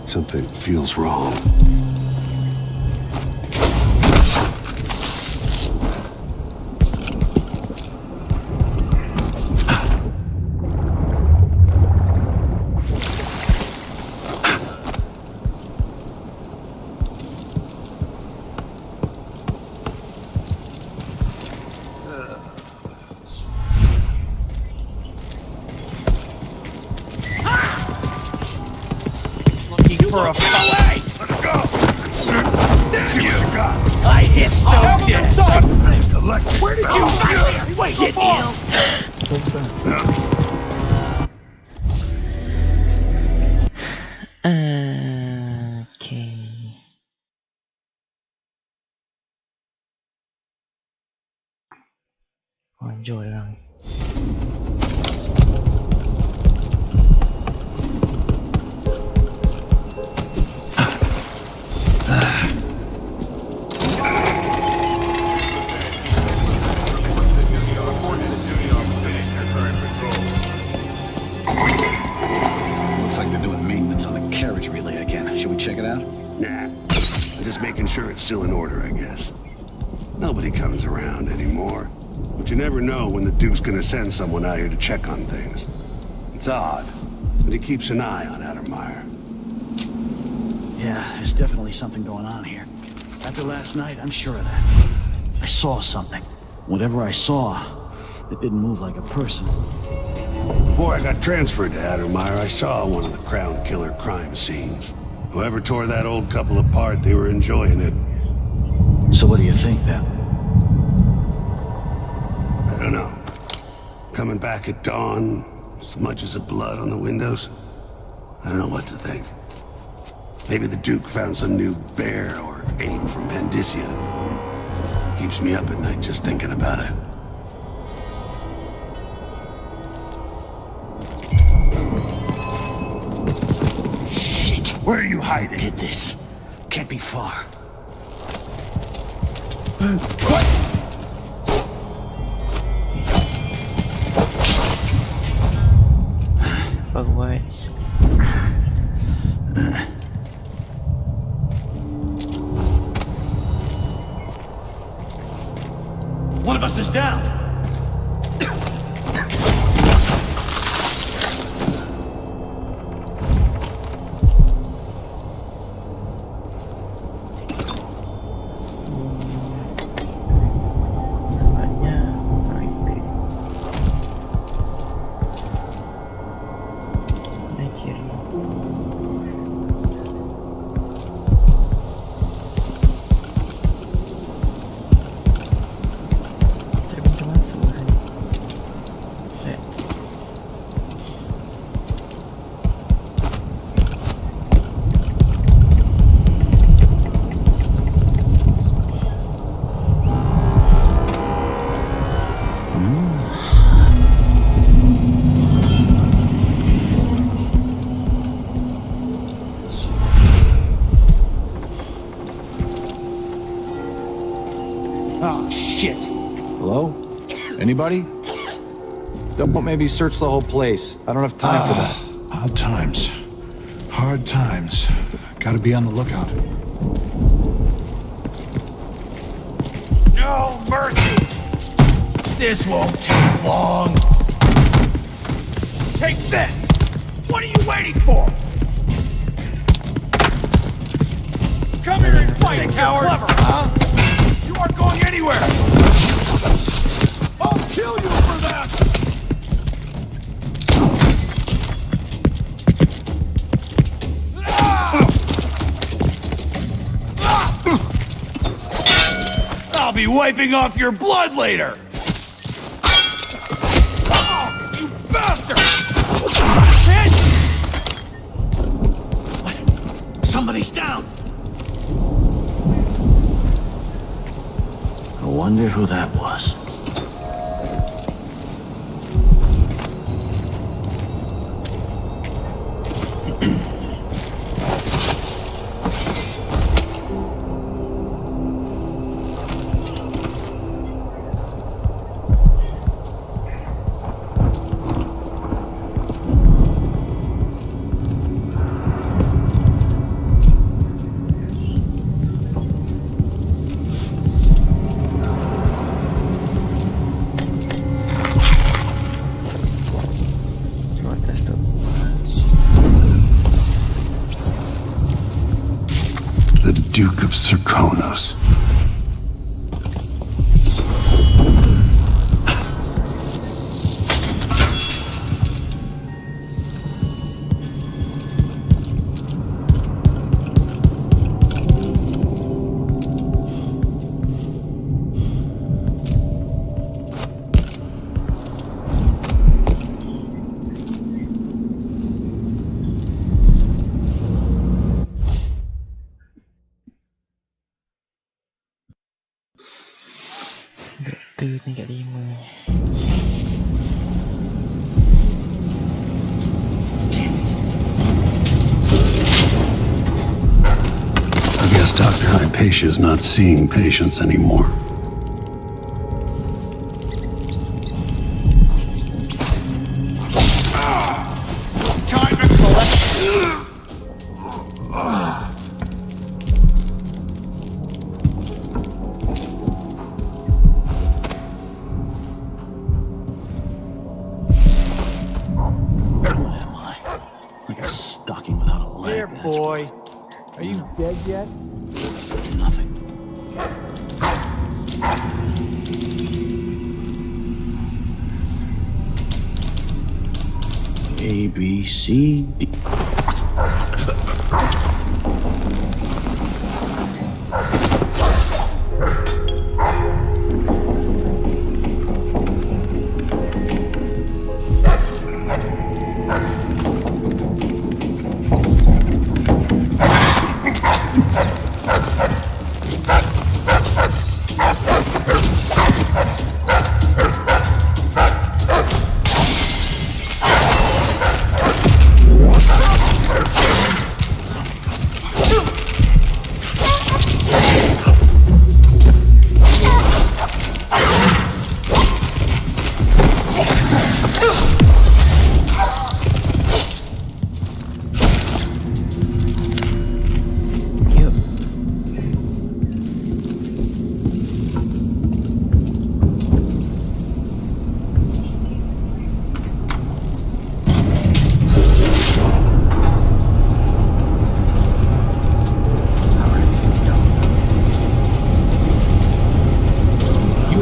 Something feels wrong. For a fight. Let's see what you got. I hit so dead. Where did you find? Wait, shit, Okay. Enjoy lang. Looks like they're doing maintenance on the carriage relay again. Should we check it out? Nah. I'm just making sure it's still in order, I guess. Nobody comes around anymore. But you never know when the Duke's gonna send someone out here to check on things. It's odd, but he keeps an eye on Addermeyer. Yeah, there's definitely something going on here. After last night, I'm sure of that. I saw something. Whatever I saw, it didn't move like a person. Before I got transferred to Addermeyer, I saw one of the Crown Killer crime scenes. Whoever tore that old couple apart, they were enjoying it. So what do you think, then? I don't know. Coming back at dawn, smudges of blood on the windows. I don't know what to think. Maybe the Duke found some new bear or ape from Pandicia. Keeps me up at night just thinking about it. Shit! Where are you hiding? Did this. Can't be far. What? Fuck away. One of us is down. Oh, shit. Hello? Anybody? Don't maybe search the whole place. I don't have time for that. Odd times. Hard times. Gotta be on the lookout. No mercy! This won't take long. Take this! What are you waiting for? Come here and fight, coward! Clever, huh? You aren't going anywhere! I'll kill you for that! I'll be wiping off your blood later! Oh, you bastard! What? Somebody's down! I wonder who that was. The Duke of Serkonos. Tingkat 5. I guess Dr. Hypatia's not seeing patients anymore. Time to collect. Like a stocking without a leg. Here, boy. Are you dead yet? Nothing. A, B, C, D.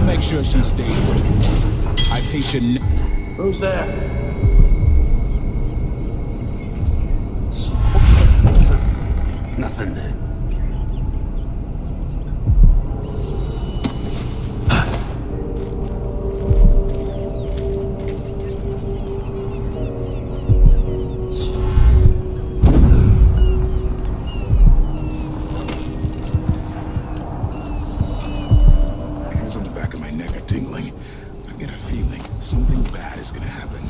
Make sure she stays with you. Hypatia. Who's there? Nothing. Hairs on the back of my neck are tingling. I get a feeling something bad is gonna happen.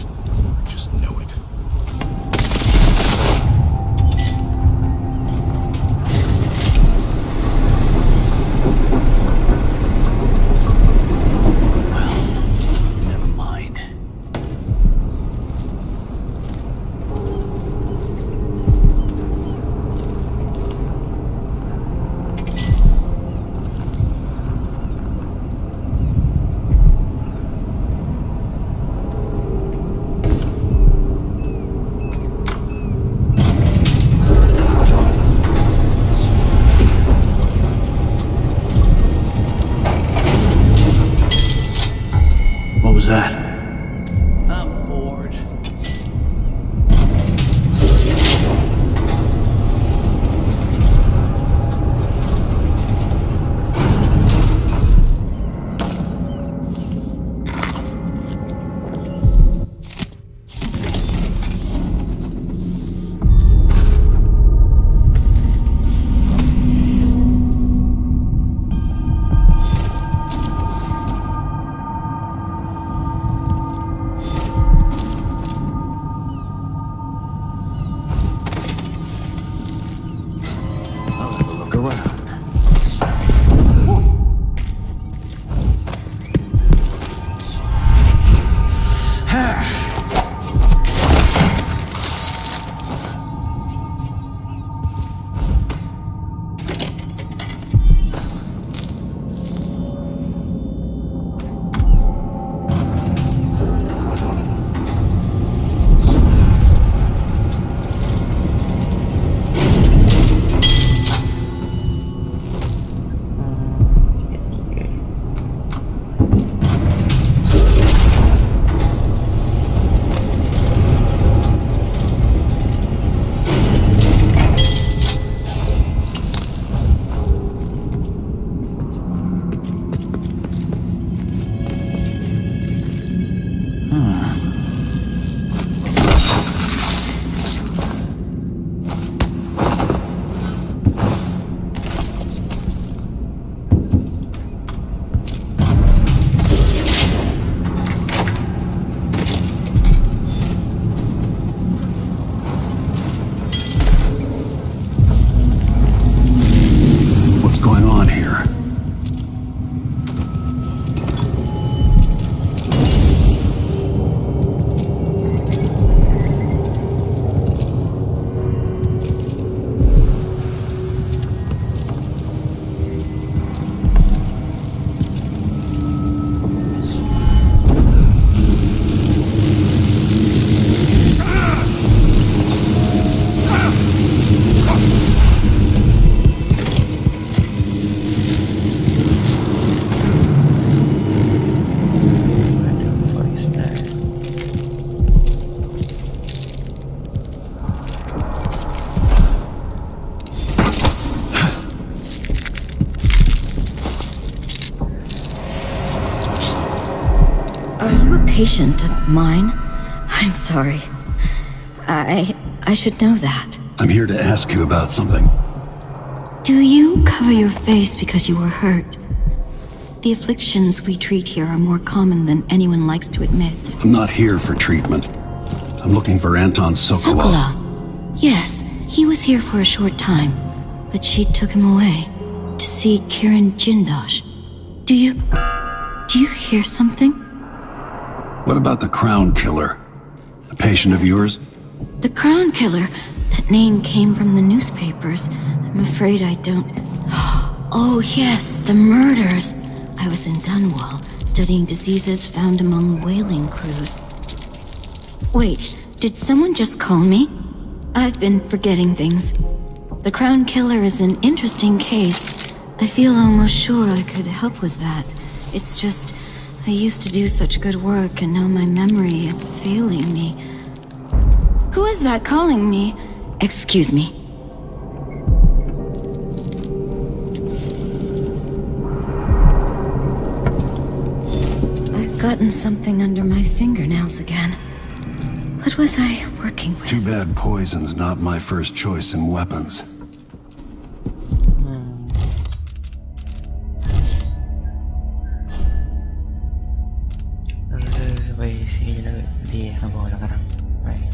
patient of mine? I'm sorry. I should know that. I'm here to ask you about something. Do you cover your face because you were hurt? The afflictions we treat here are more common than anyone likes to admit. I'm not here for treatment. I'm looking for Anton Sokolov. Sokolov. Yes, he was here for a short time, but she took him away to see Kiran Jindosh. Do you hear something? What about the Crown Killer? A patient of yours? The Crown Killer? That name came from the newspapers. I'm afraid I don't... Oh yes, the murders. I was in Dunwall, studying diseases found among whaling crews. Wait, did someone just call me? I've been forgetting things. The Crown Killer is an interesting case. I feel almost sure I could help with that. It's just, I used to do such good work and now my memory is failing me. Who is that calling me? Excuse me. I've gotten something under my fingernails again. What was I working with? Too bad poison's not my first choice in weapons. Baik, sila dia sama orang. Baik.